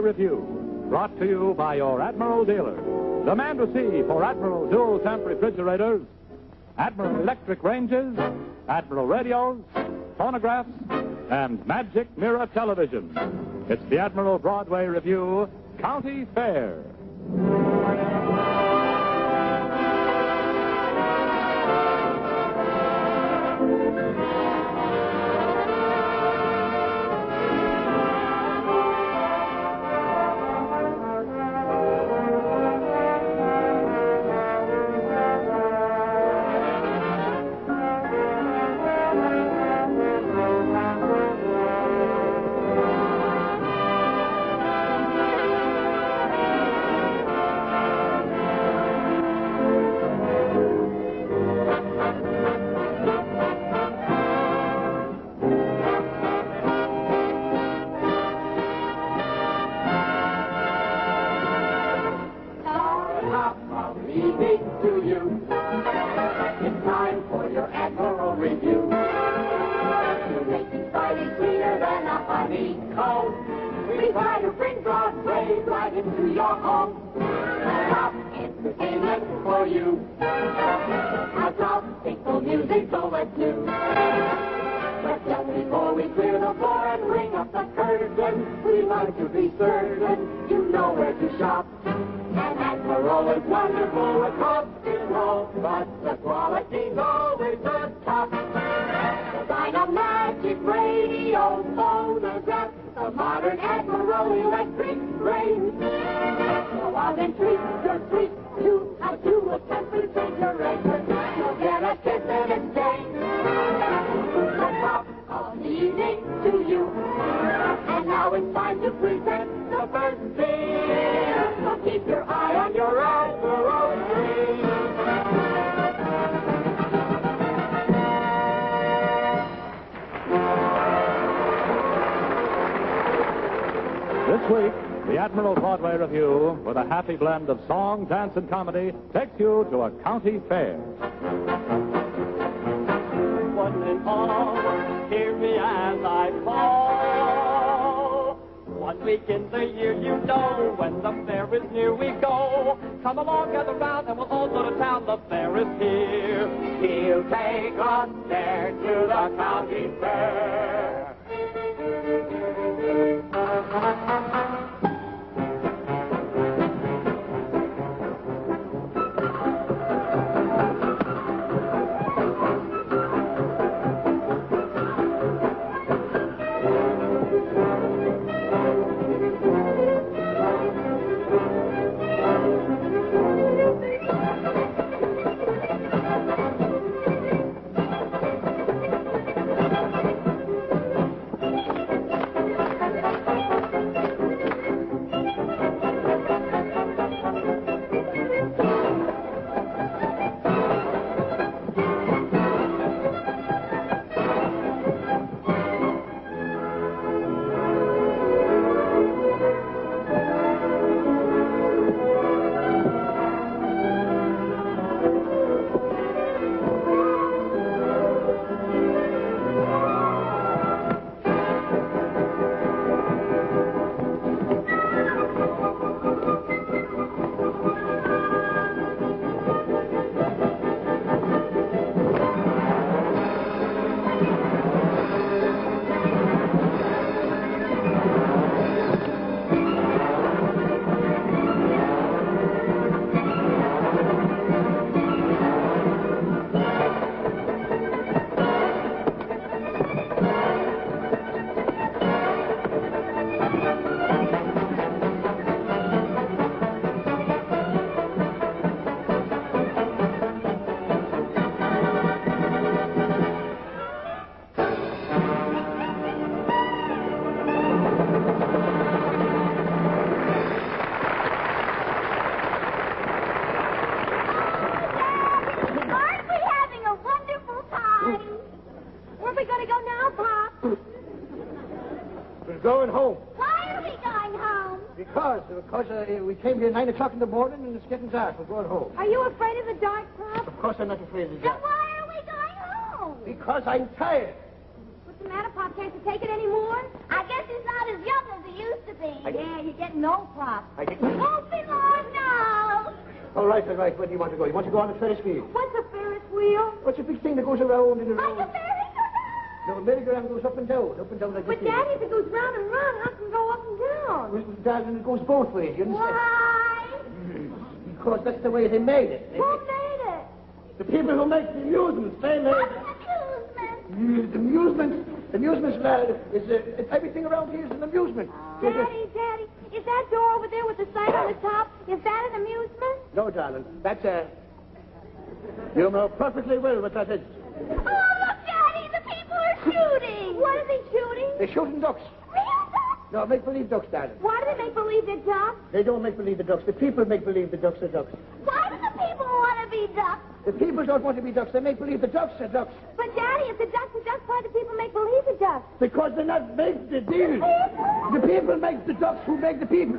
Revue, brought to you by your Admiral dealer. The man to see for Admiral dual temp refrigerators, Admiral electric ranges, Admiral radios, phonographs, and magic mirror television. It's the Admiral Broadway Revue County Fair. To you. It's time for your Admiral Revue. To make you slightly sweeter than a honeycomb. We try to bring Broadway right into your home. Top entertainment for you. Our tropical music, so let's do. But just before we clear the floor and ring up the curtain, we like to be certain you know where to shop. And Admiral is wonderful across the road, but the quality's always the top. Design a magic radio phonograph, a modern Admiral electric range. So I'll entreat your treat to how to a temp refrigerator. You'll get a kiss in exchange. The top of the evening to you. And now it's time to present the first beer. So keep your eye on your Admiral screen. This week, the Admiral Broadway Revue, with a happy blend of song, dance, and comedy, takes you to a county fair. One and all, hear me as I call. 1 week in the year, you know, when the fair is near, we go. Come along, gather round, and we'll all go to town. The fair is here. He'll take us there to the county fair. Going home. Why are we going home? Because we came here at 9 o'clock in the morning and it's getting dark. We're going home. Are you afraid of the dark, Pop? Of course I'm not afraid of the Then dark. why are we going home? Because I'm tired. But What's the matter, Pop? Can't you take it anymore? I guess he's not as young as he used to be. Yeah, you're getting old, Pop. Won't be long now. All right. Where do you want to go? You want to go on the Ferris wheel? What's a Ferris wheel? What's the big thing that goes around and Like around? a merry-go-round. No, merry-go-round goes up and down like But, this. Daddy, if it goes round and round, how can it go up and down? Well, darling, it goes both ways, you understand? Why? Because that's the way they made it. Who made it? The people who make the amusements, they made What's it. an amusement? The amusements, is everything around here is an amusement. Daddy, is that door over there with the sign on the top, is that an amusement? No, darling, that's you know perfectly well what that is. Oh, look, Daddy, the people are shooting. What are they shooting? They're shooting ducks. Real ducks? No, make-believe ducks, darling. Why do they make believe they're ducks? They don't make believe the ducks. The people make believe the ducks are ducks. Why do the people want to be ducks? The people don't want to be ducks. They make believe the ducks are ducks. But, Daddy, if the ducks are ducks, why do people make believe they're ducks? Because they're not made the deal. The people make the ducks who make the people.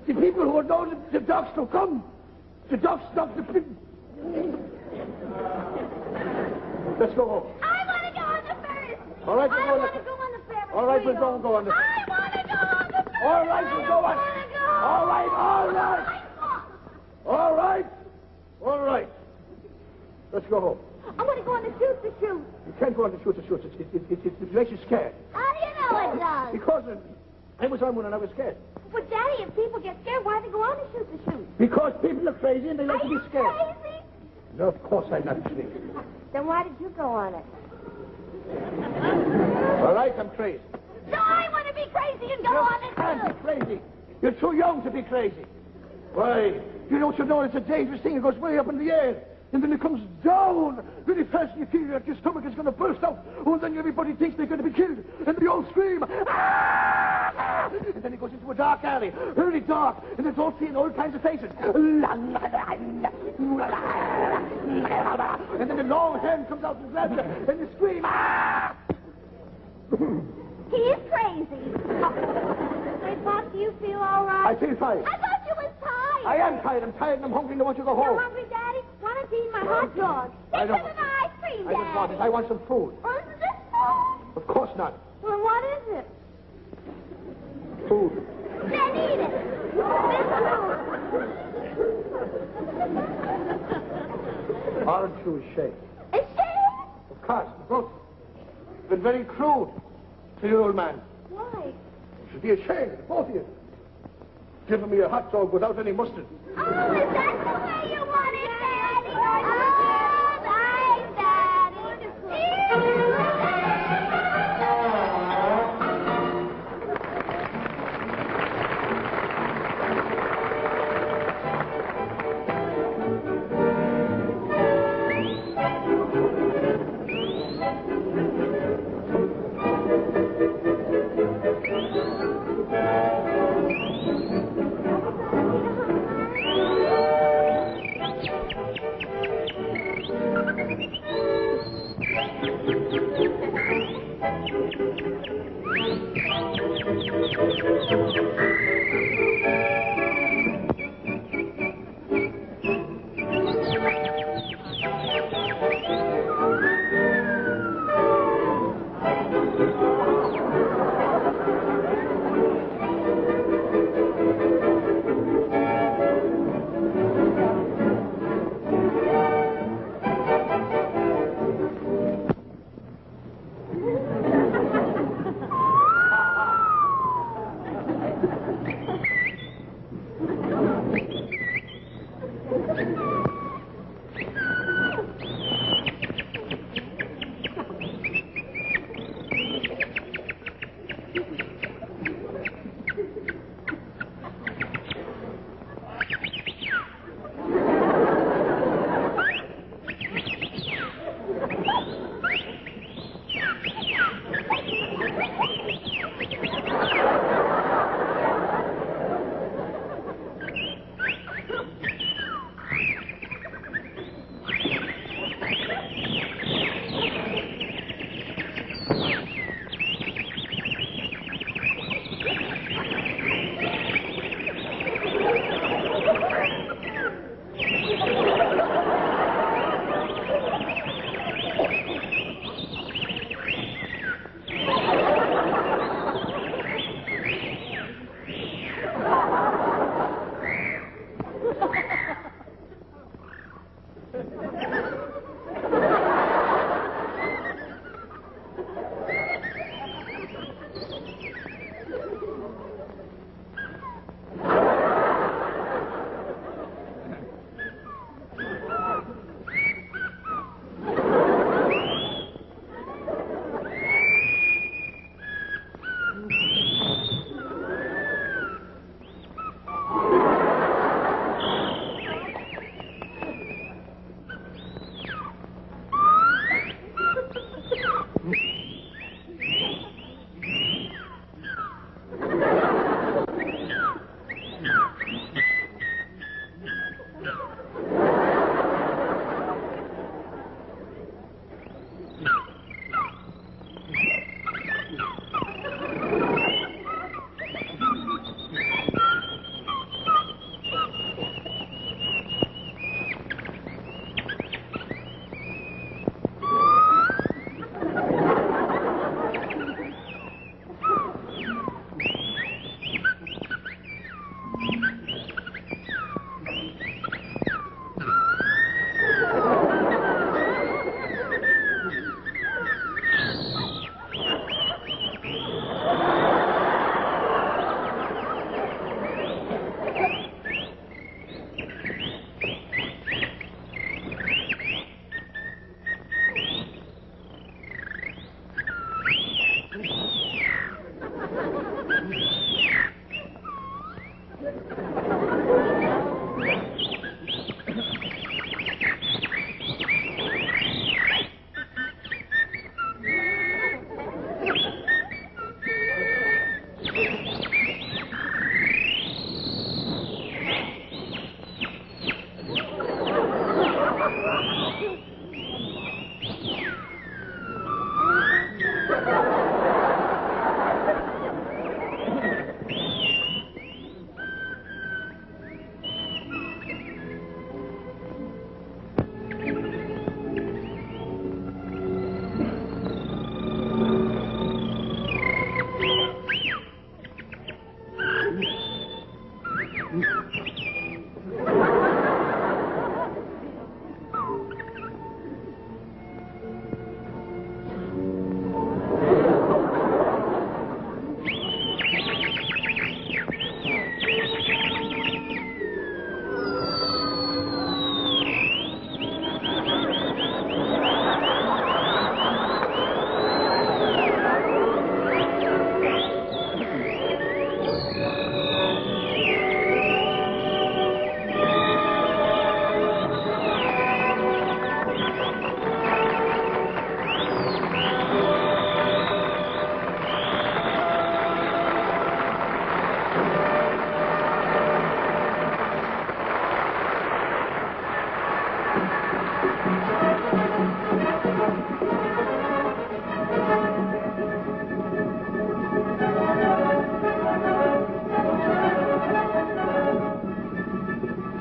The people who know the ducks to come. The ducks stop the people. Let's go home. I want to go on the Ferris. All right, I don't want to go on the Ferris. All right, we'll go on the... I want to go on the Ferris. All right, we'll go on. All right. Let's go home. I want to go on the shoot the shoot. You can't go on the shoot the shoot. It makes you scared. How do you know it does? Because I was on one and I was scared. But, Daddy, if people get scared, why do they go on the shoot the shoot? Because people are crazy and they like Are to you be scared. crazy? No, of course I'm not crazy. Then why did you go on it? All right, I'm crazy. So I want to be crazy and go on it, You can't too. be crazy. You're too young to be crazy. Why? You know it's a dangerous thing. It goes way up in the air. And then it comes down really fast and you feel like your stomach is going to burst out. Oh, and then everybody thinks they're going to be killed. And they all scream. Ah! And then it goes into a dark alley, really dark. And there's all seeing all kinds of faces. And then the long hand comes out and grabs you. And you scream. Ah! He is crazy. Hey, Pop, do you feel all right? I feel fine. I thought you was tired. I am tired. I'm tired and I'm hungry and I want to go home. You're hungry, Daddy? Why don't you eat my hot dog? I Get don't- some of my ice cream, I Daddy. don't want it. I want some food. Oh, is this food? Of course not. Well, what is it? Food. Then eat it. This Aren't you ashamed? food. It's shame. Of course. Both. It's been very crude to you, old man. Why? You should be ashamed, both of you. Giving me a hot dog without any mustard. Oh, is that the way you want it, Daddy? Oh, nice, Daddy.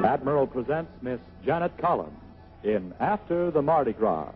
Admiral presents Miss Janet Collins in After the Mardi Gras.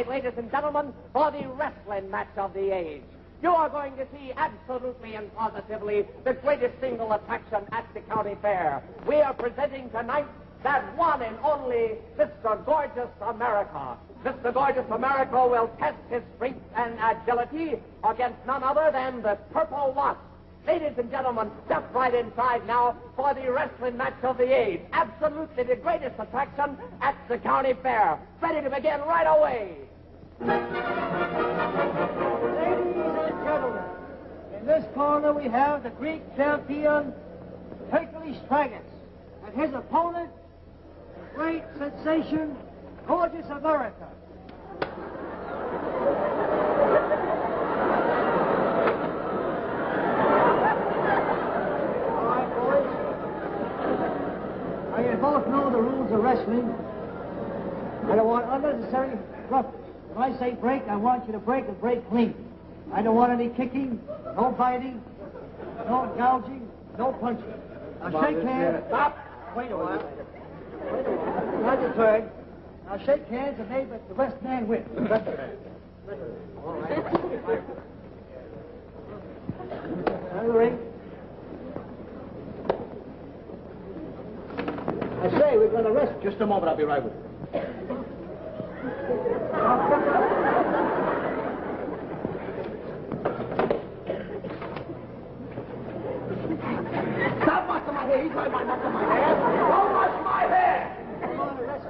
Ladies and gentlemen, for the wrestling match of the age. You are going to see absolutely and positively the greatest single attraction at the county fair. We are presenting tonight that one and only Mr. Gorgeous America. Mr. Gorgeous America will test his strength and agility against none other than the Purple Wasp. Ladies and gentlemen, step right inside now for the wrestling match of the age. Absolutely the greatest attraction at the county fair. Ready to begin right away. Ladies and gentlemen, in this corner we have the Greek champion, Hercules Tragus, and his opponent, the great sensation, Gorgeous America. All right, boys. Now, you both know the rules of wrestling. I don't want unnecessary roughness. When I say break, I want you to break and break clean. I don't want any kicking, no biting, no gouging, no punching. Now shake hands. Stop. Wait a while. Not your turn. Now shake hands and may the best man win. All right. Out of the ring. I say, we're going to rest. Just a moment, I'll be right with you. Stop mucking my hair. He's right by mucking my hair. Don't muck my hair. Come on, rest.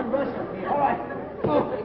and wrestle here. All right. Oh.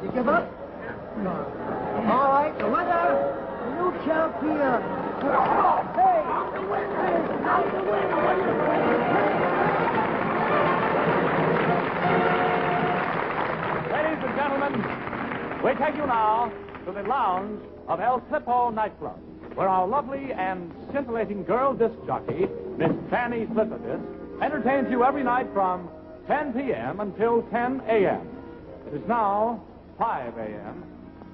You give up? No. We take you now to the lounge of El Flippo nightclub, where our lovely and scintillating girl disc jockey, Miss Fanny Flippadis, entertains you every night from 10 p.m. until 10 a.m. It is now 5 a.m.,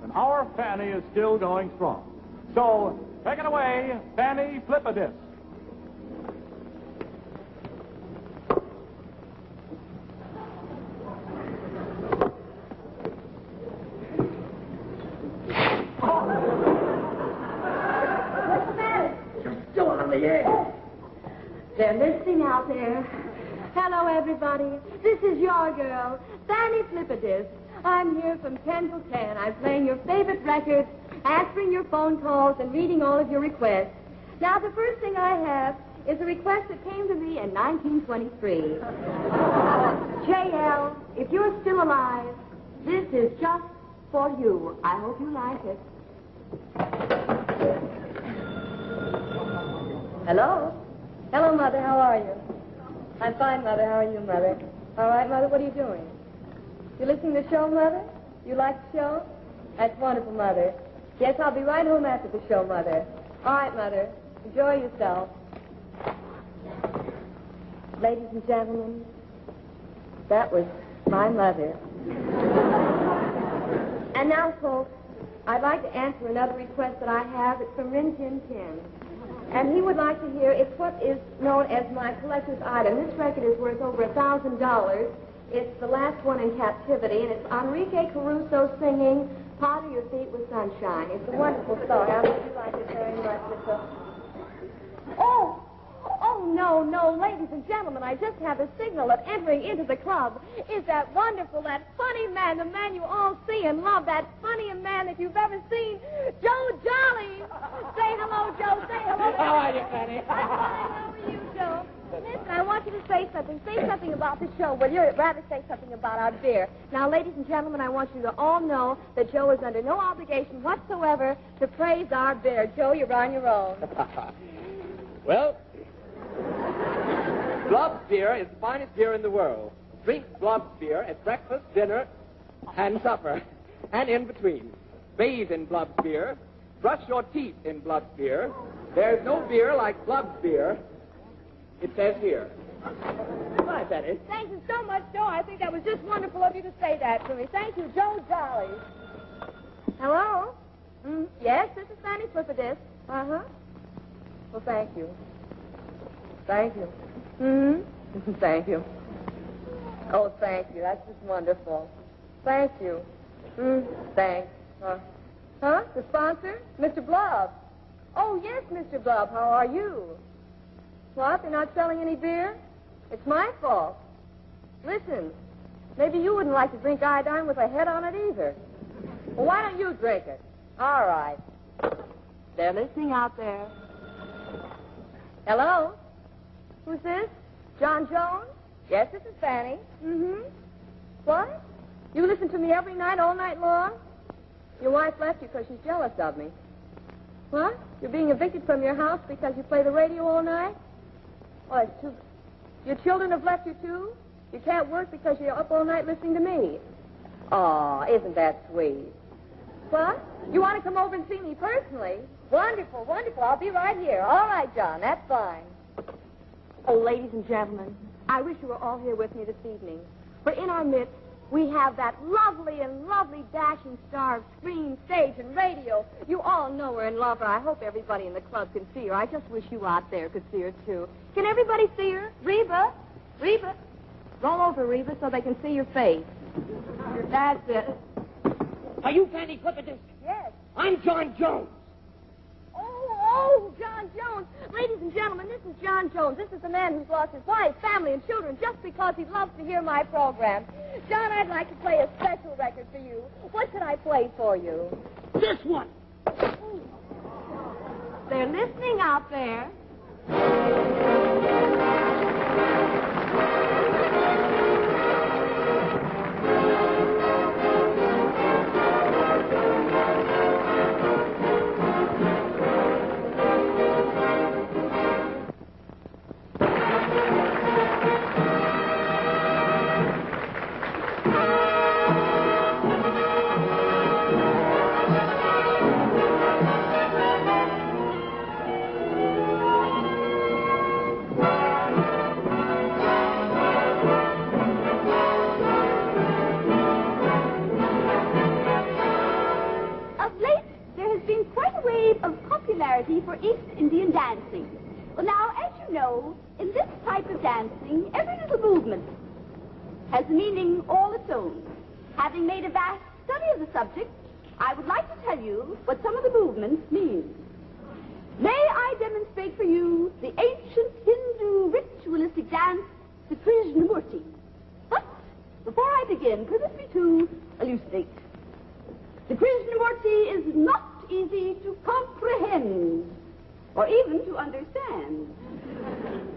and our Fanny is still going strong. So, take it away, Fanny Flippadis. They're listening out there. Hello, everybody. This is your girl, Fanny Flippadis. I'm here from 10 till 10. I'm playing your favorite records, answering your phone calls, and reading all of your requests. Now, the first thing I have is a request that came to me in 1923. JL, if you're still alive, this is just for you. I hope you like it. Hello? Hello, Mother. How are you? I'm fine, Mother. How are you, Mother? All right, Mother. What are you doing? You listening to the show, Mother? You like the show? That's wonderful, Mother. Yes, I'll be right home after the show, Mother. All right, Mother. Enjoy yourself. Ladies and gentlemen, that was my mother. And now, folks, I'd like to answer another request that I have. It's from Rin Tin Tin. And he would like to hear, it's what is known as my collector's item. This record is worth over $1,000. It's the last one in captivity, and it's Enrique Caruso singing Powder Your Feet with Sunshine. It's a wonderful song. I would like it very much. No, ladies and gentlemen, I just have a signal that entering into the club is that wonderful, that funny man, the man you all see and love, that funnier man that you've ever seen, Joe Jolly. Say hello, Joe. Say hello. How are you, Fanny? How are you, Joe? Listen, I want you to say something. Say something about the show. Well, you'd rather say something about our beer. Now, ladies and gentlemen, I want you to all know that Joe is under no obligation whatsoever to praise our beer. Joe, you're on your own. Well, Blob's beer is the finest beer in the world. Drink Blob's beer at breakfast, dinner, and supper, and in between. bathe in Blub's beer, brush your teeth in Blub's beer. There's no beer like Blub's beer. It says here. Goodbye, Betty. Thank you so much, Joe. I think that was just wonderful of you to say that to me. Thank you, Joe Jolly. Hello? Yes, this is Fanny Flipperdisk. Uh-huh. Well, thank you. Thank you. Thank you. Oh, thank you. That's just wonderful. Thank you. Thanks. Huh? The sponsor? Mr. Blub. Oh, yes, Mr. Blub. How are you? What? They're not selling any beer? It's my fault. Listen, maybe you wouldn't like to drink iodine with a head on it either. Well, why don't you drink it? All right. They're listening out there. Hello? Who's this? John Jones? Yes, this is Fanny. What? You listen to me every night, all night long? Your wife left you because she's jealous of me. What? You're being evicted from your house because you play the radio all night? Oh, it's too... Your children have left you, too? You can't work because you're up all night listening to me. Oh, isn't that sweet? What? You want to come over and see me personally? Wonderful, wonderful. I'll be right here. All right, John, that's fine. Oh, ladies and gentlemen, I wish you were all here with me this evening. For in our midst, we have that lovely and lovely dashing star of screen, stage, and radio. You all know her and love her. I hope everybody in the club can see her. I just wish you out there could see her, too. Can everybody see her? Reba? Reba? Roll over, Reba, so they can see your face. That's it. Are you Fanny Flipperdisk? Yes. I'm John Jones. Oh, John Jones. Ladies and gentlemen, this is John Jones. This is the man who's lost his wife, family, and children just because he loves to hear my program. John, I'd like to play a special record for you. What could I play for you? This one. They're listening out there. For East Indian dancing. Well, now, as you know, in this type of dancing, every little movement has a meaning all its own. Having made a vast study of the subject, I would like to tell you what some of the movements mean. May I demonstrate for you the ancient Hindu ritualistic dance, the Krishnamurti. But before I begin, permit me to elucidate. The Krishnamurti is not easy to comprehend or even to understand.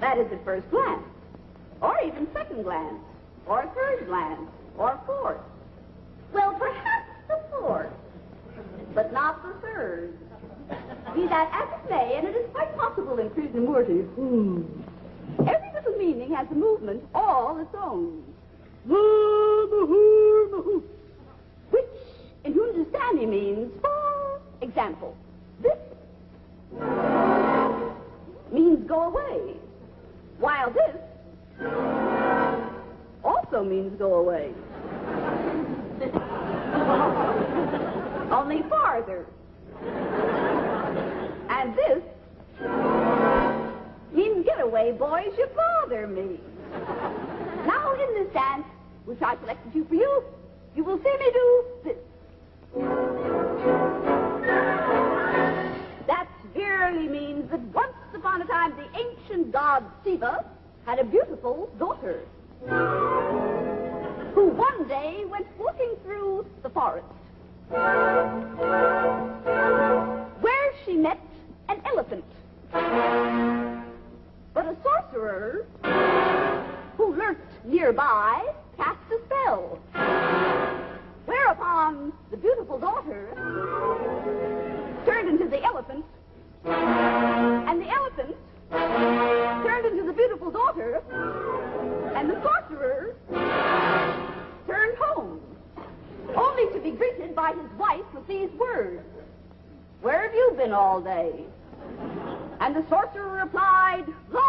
That is at first glance, or even second glance, or third glance, or fourth. Well, perhaps the fourth, but not the third. Be that as it may, and it is quite possible in Krishnamurti, every little meaning has a movement all its own. Which in Hindustani means, for example, this means go away, while this also means go away. Only farther. And this means get away, boys, you bother me. Now in this dance, which I selected for you, you will see me do this. That verily means that once upon a time the ancient god Shiva had a beautiful daughter who one day went walking through the forest where she met an elephant. But a sorcerer who lurked nearby cast a spell, whereupon the beautiful daughter turned into the elephant, and the elephant turned into the beautiful daughter, and the sorcerer turned home, only to be greeted by his wife with these words, "Where have you been all day?" And the sorcerer replied, "Lo,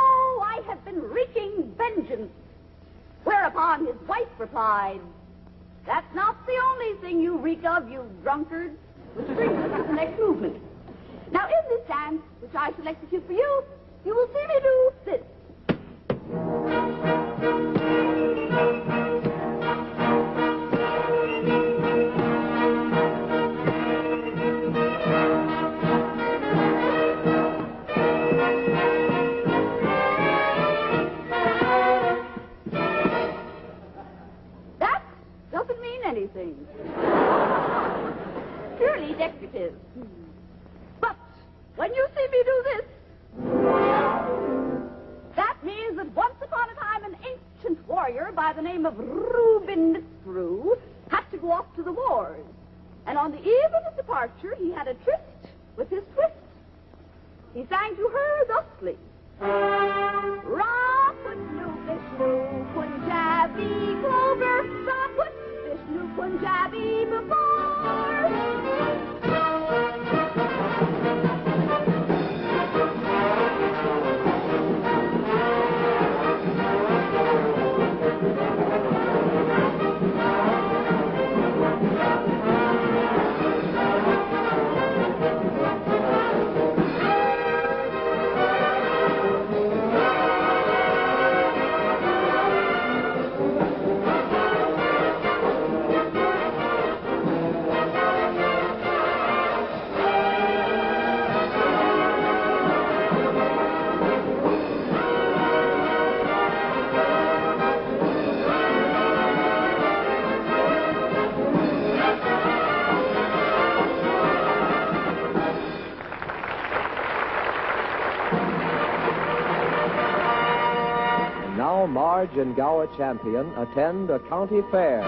I have been wreaking vengeance." Whereupon his wife replied, "That's not the only thing you reek of, you drunkard." Which brings us to the next movement. Now, in this dance, which I selected here for you, you will see me do this. That doesn't mean anything. Purely decorative. But when you see me do this, that means that once upon a time an ancient warrior by the name of Reuben Misru had to go off to the wars. And on the eve of his departure, he had a tryst with his twist. He sang to her thusly. Ra Vishnu Vishnu Punjabi Clover, Ra Vishnu Punjabi before. Now Marge and Gower Champion attend a county fair.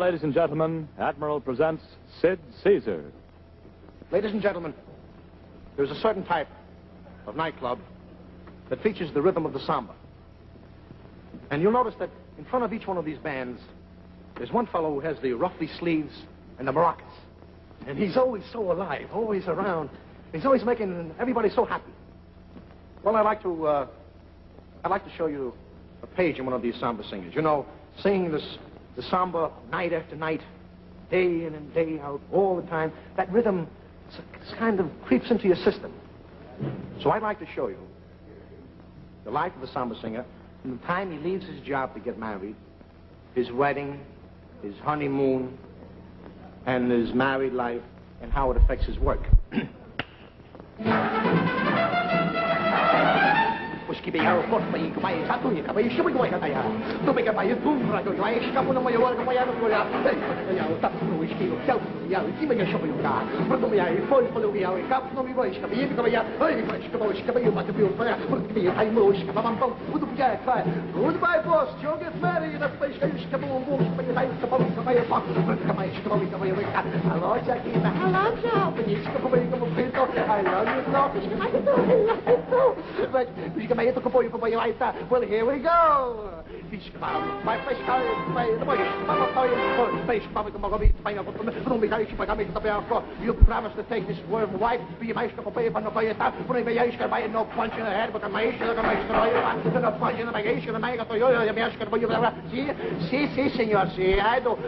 ladies and gentlemen, Admiral presents Sid Caesar. Ladies and gentlemen, there's a certain type of nightclub that features the rhythm of the samba. And you'll notice that in front of each one of these bands, there's one fellow who has the ruffly sleeves and the maracas. And he's always so alive, always around. He's always making everybody so happy. Well, I'd like to show you a page in one of these samba singers. You know, singing the samba night after night, day in and day out, all the time. That rhythm kind of creeps into your system. So I'd like to show you the life of a samba singer from the time he leaves his job to get married, his wedding, his honeymoon, and his married life, and how it affects his work. Goodbye, boss. Joe gets married in a place. Hello, Jackie. Hello, Joe. I love you, well, here we go. You promised to take this worm wife. No punch in the head, but no punch in the Si, senor, si. I don't.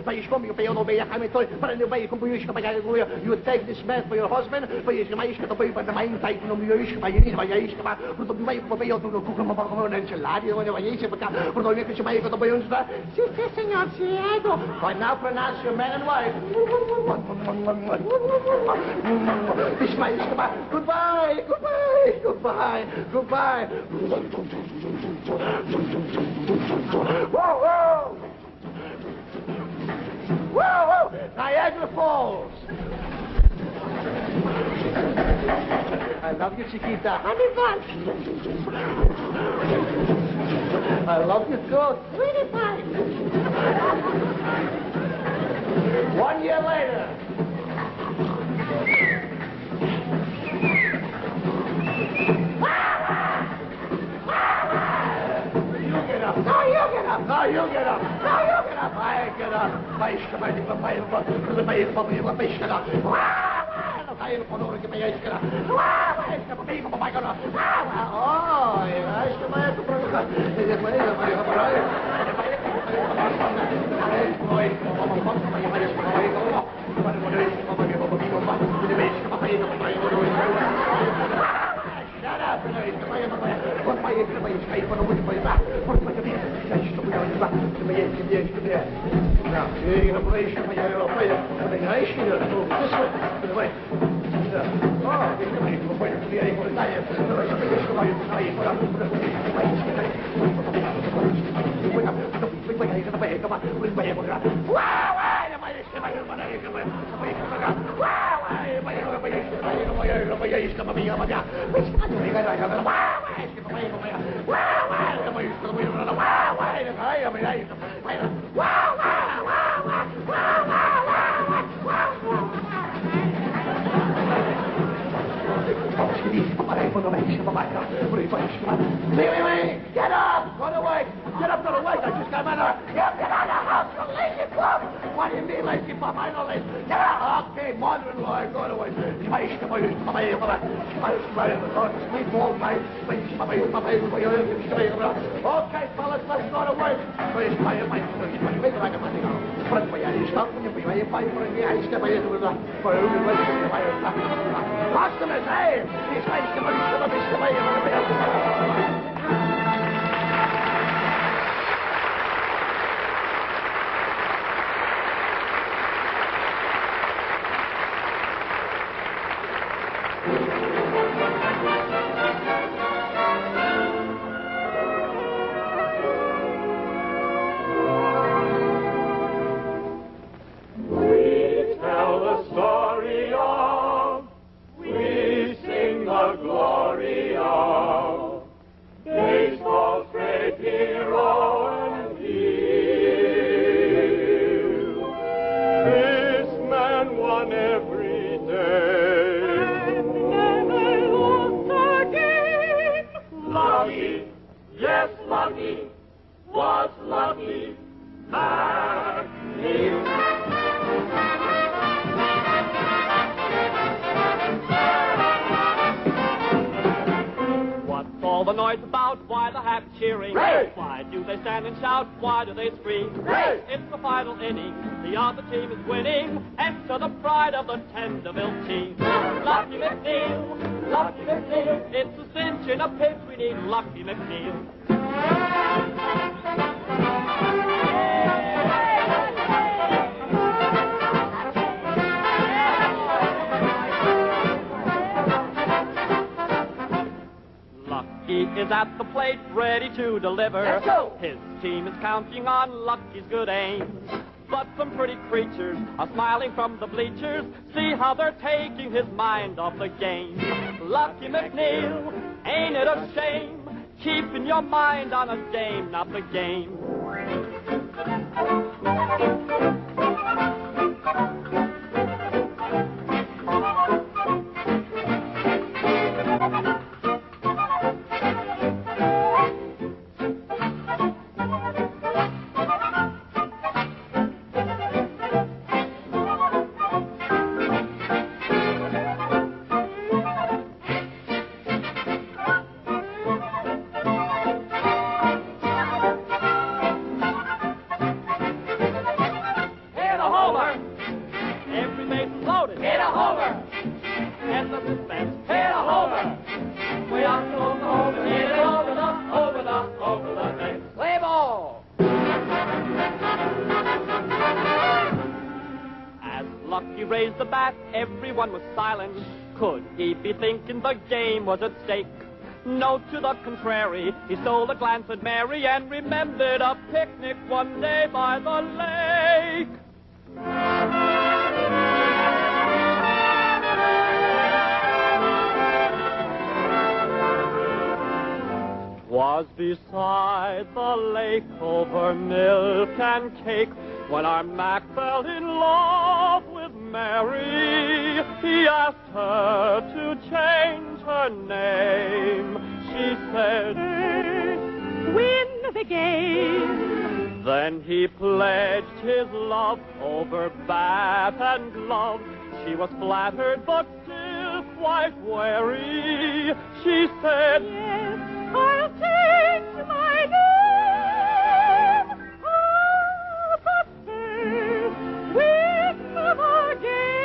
You take this man for your husband, but you Right now, pronounce your man and wife. Goodbye, goodbye, goodbye, goodbye. Whoa, whoa! Whoa, whoa! Niagara Falls. I love you, Chiquita. Honey bun. I love you, too. Sweetie pie. 1 year later. You get up. No, you get up. No, you get up. No, you get up. I get up. Get up! Run away! Get up, run away! I just got my order. Get out of the house! You're lazy club! What do you mean, lazy club? I know lazy. Get out! Okay, mother-in-law, go away. Okay, fellas, let's go to work. Customers, hey! We sing the glory of on every day. And never lost a game. Lucky, yes, lucky, was lucky, McNeil. All the noise about, why the happy cheering? Ray! Why do they stand and shout? Why do they scream? Ray! It's the final inning, the other team is winning. Enter the pride of the Tenderville team. Lucky McNeil, Lucky McNeil. It's a cinch in a pinch, we need Lucky McNeil. Lucky is at the plate, ready to deliver. Let's go. His team is counting on Lucky's good aim. But some pretty creatures are smiling from the bleachers. See how they're taking his mind off the game. Lucky McNeil, ain't it a shame? Keeping your mind on a game, not the game. Everyone was silent. Could he be thinking the game was at stake? No, to the contrary, he stole a glance at Mary and remembered a picnic one day by the lake. 'Twas beside the lake over milk and cake when our Mac fell in love with Mary. He asked her to change her name. She said, "Win the game." Then he pledged his love over bat and glove. She was flattered but still quite wary. She said, "Yes, I'll change my name." Oh, but stay with the game.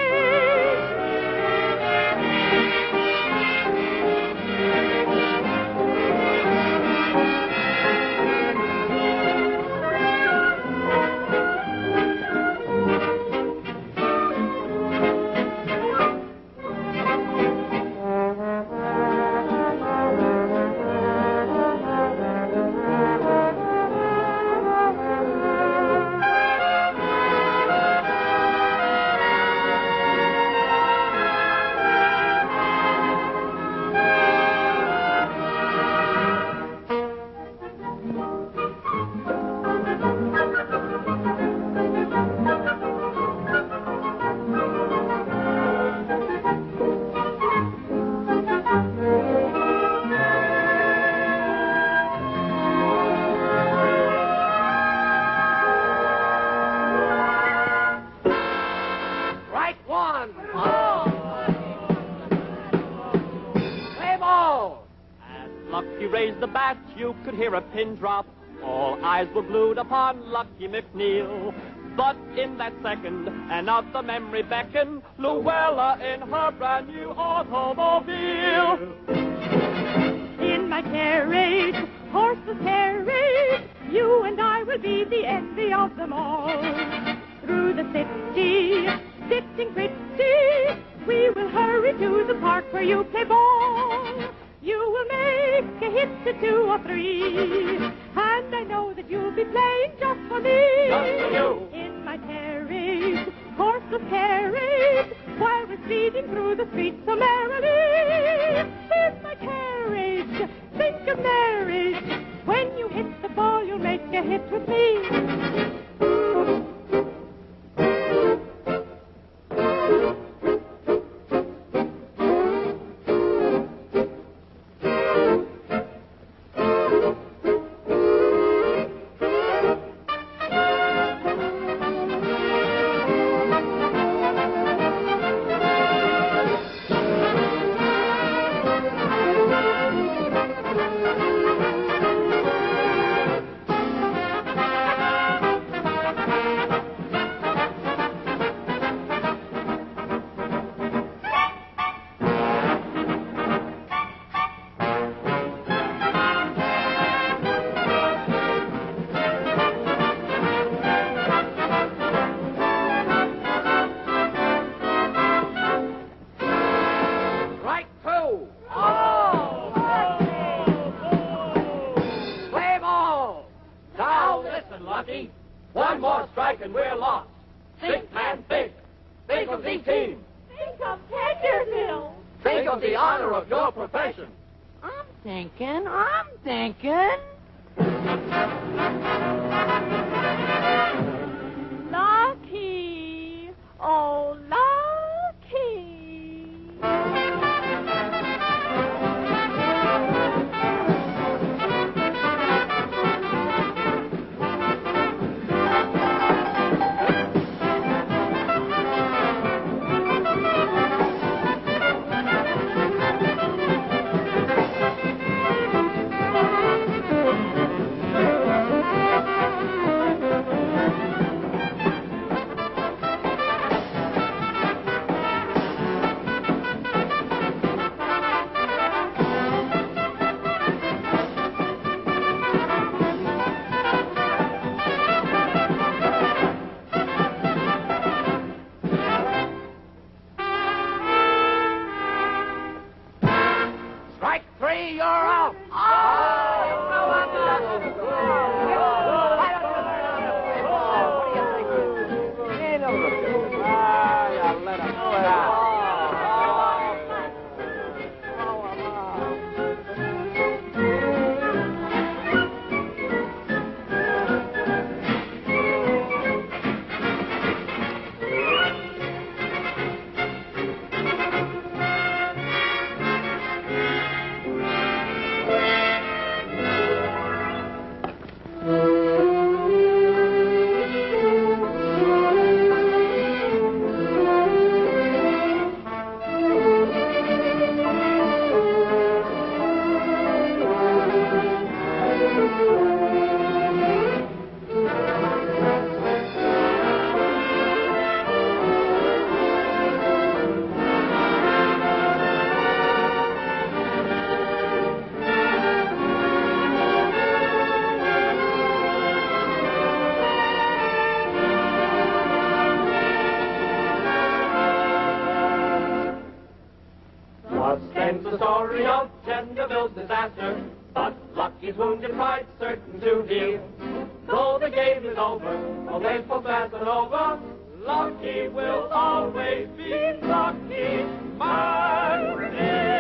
You could hear a pin drop. All eyes were glued upon Lucky McNeil. But in that second, another memory beckoned. Luella in her brand new automobile. In my carriage, horses carriage, you and I will be the envy of them all. Through the city, sitting pretty, we will hurry to the park where you play ball. You will make a hit to 2 or 3, and I know that you'll be playing just for me. Just for you. In my carriage, horseless carriage, while we're speeding through the streets so merrily. In my carriage, think of marriage. When you hit the ball, you'll make a hit with me. of the team. Think of Tenderville. Think of the honor of your profession. I'm thinking. Lucky. Oh, lucky. The story of Tenderville's disaster, but Lucky's wounded pride certain to heal. Though the game is over, all baseball fans are over, Lucky will always be Lucky, my dear.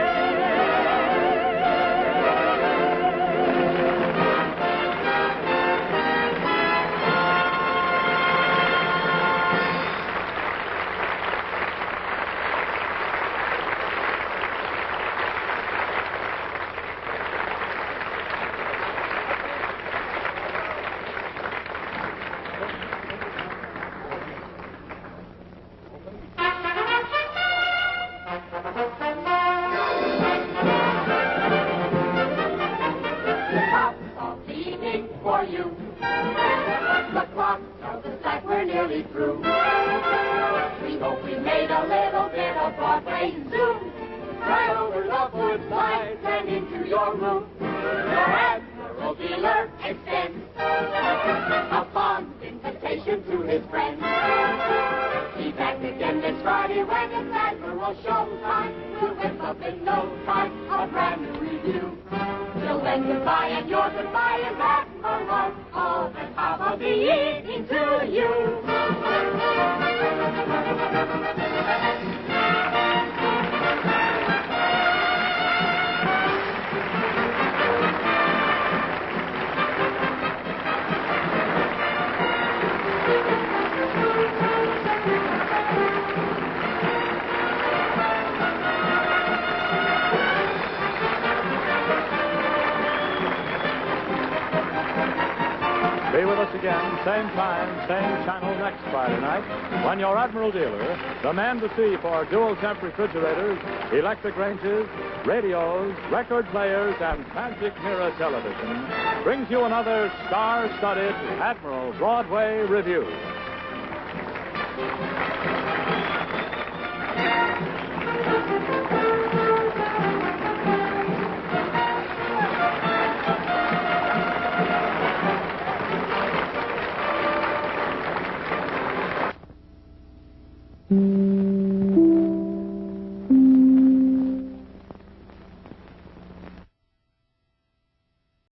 Through. We hope we made a little bit of Broadway zoom. Right over Lovewood Pines and into your room. Your Admiral dealer extends a fond invitation to his friends. Be back again this Friday when it's Admiral showtime. We'll whip up in no time a brand new review. Till then, goodbye, and your goodbye is Admiral. Oh, and top of the evening to you. Be with us again, same time, same channel next Friday night, when your Admiral dealer, the man to see for dual-temp refrigerators, electric ranges, radios, record players, and magic mirror television, brings you another star-studded Admiral Broadway review. Mm-hmm.